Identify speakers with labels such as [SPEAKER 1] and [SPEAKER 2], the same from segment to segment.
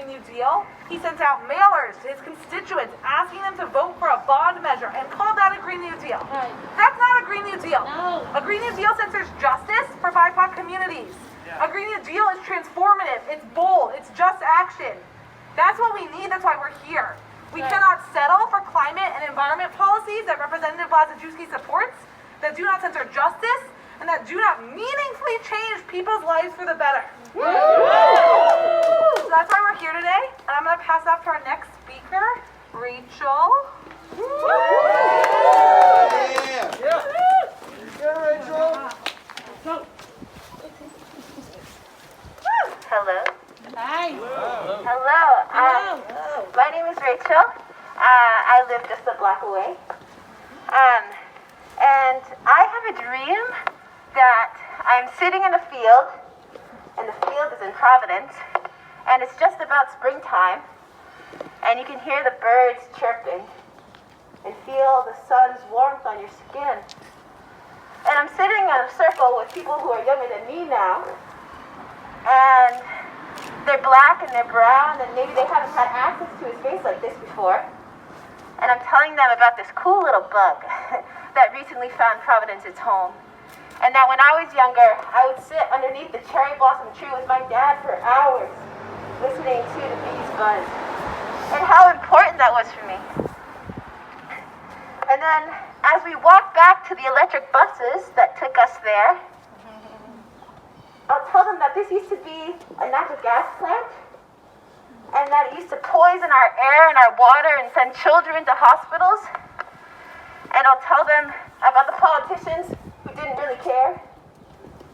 [SPEAKER 1] Green New Deal, he sent out mailers to his constituents asking them to vote for a bond measure and called that a Green New Deal.
[SPEAKER 2] Right.
[SPEAKER 1] That's not a Green New Deal.
[SPEAKER 2] No.
[SPEAKER 1] A Green New Deal centers justice for BIPOC communities. A Green New Deal is transformative, it's bold, it's just action. That's what we need, that's why we're here. We cannot settle for climate and environment policies that Representative Blazejewski supports, that do not center justice, and that do not meaningfully change people's lives for the better. So that's why we're here today, and I'm going to pass off to our next speaker, Rachel.
[SPEAKER 3] Rachel.
[SPEAKER 4] Hello.
[SPEAKER 2] Hi.
[SPEAKER 4] Hello. My name is Rachel. I live just a block away. And I have a dream that I'm sitting in a field, and the field is in Providence, and it's just about springtime, and you can hear the birds chirping and feel the sun's warmth on your skin. And I'm sitting in a circle with people who are younger than me now, and they're black and they're brown, and maybe they haven't had access to a space like this before. And I'm telling them about this cool little bug that recently found Providence its home. And that when I was younger, I would sit underneath the cherry blossom tree with my dad for hours, listening to the bees buzz, and how important that was for me. And then, as we walked back to the electric buses that took us there, I'll tell them that this used to be a natural gas plant, and that it used to poison our air and our water and send children to hospitals. And I'll tell them about the politicians who didn't really care,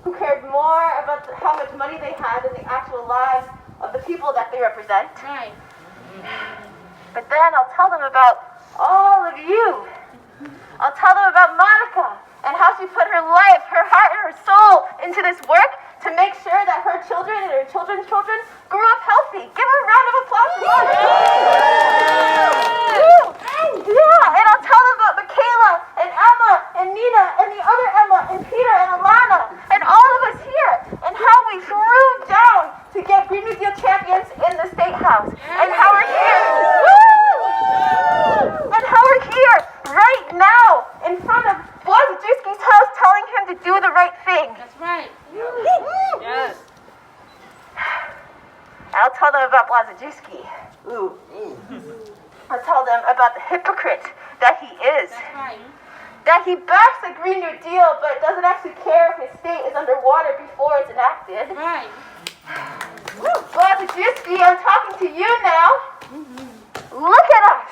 [SPEAKER 4] who cared more about how much money they had than the actual lives of the people that they represent.
[SPEAKER 2] Right.
[SPEAKER 4] But then I'll tell them about all of you. I'll tell them about Monica and how she put her life, her heart, and her soul into this work to make sure that her children and her children's children grew up healthy. Give her a round of applause for Monica. Yeah, and I'll tell them about Michaela and Emma and Nina and the other Emma and Peter and Alana and all of us here and how we threw down to get Green New Deal champions in the State House and how we're here. And how we're here right now in front of Blazejewski's house telling him to do the right thing.
[SPEAKER 2] That's right.
[SPEAKER 1] Yes.
[SPEAKER 4] I'll tell them about Blazejewski. I'll tell them about the hypocrite that he is.
[SPEAKER 2] That's right.
[SPEAKER 4] That he backs the Green New Deal but doesn't actually care if his state is underwater before it's enacted.
[SPEAKER 2] Right.
[SPEAKER 4] Blazejewski, I'm talking to you now. Look at us.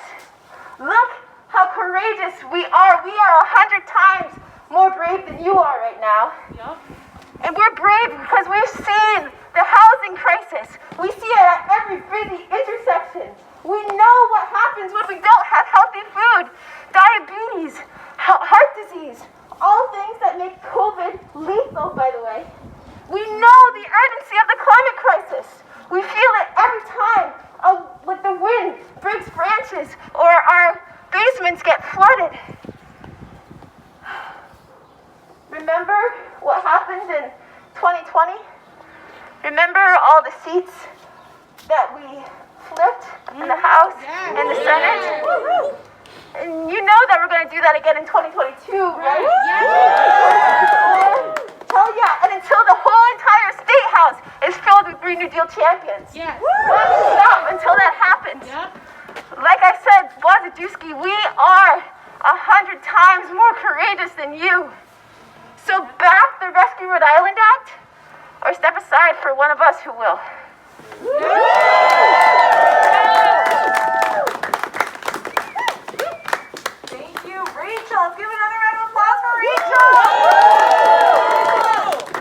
[SPEAKER 4] Look how courageous we are. We are 100 times more brave than you are right now.
[SPEAKER 2] Yup.
[SPEAKER 4] And we're brave because we've seen the housing crisis. We see it at every busy intersection. We know what happens when we don't have healthy food, diabetes, heart disease, all things that make COVID lethal, by the way. We know the urgency of the climate crisis. We feel it every time, like the wind breaks branches or our basements get flooded. Remember what happened in 2020? Remember all the seats that we flipped in the House and the Senate? And you know that we're going to do that again in 2022, right? Hell yeah, and until the whole entire State House is filled with Green New Deal champions.
[SPEAKER 2] Yes.
[SPEAKER 4] Not to stop until that happens.
[SPEAKER 2] Yep.
[SPEAKER 4] Like I said, Blazejewski, we are 100 times more courageous than you. So back the Rescue Rhode Island Act, or step aside for one of us who will.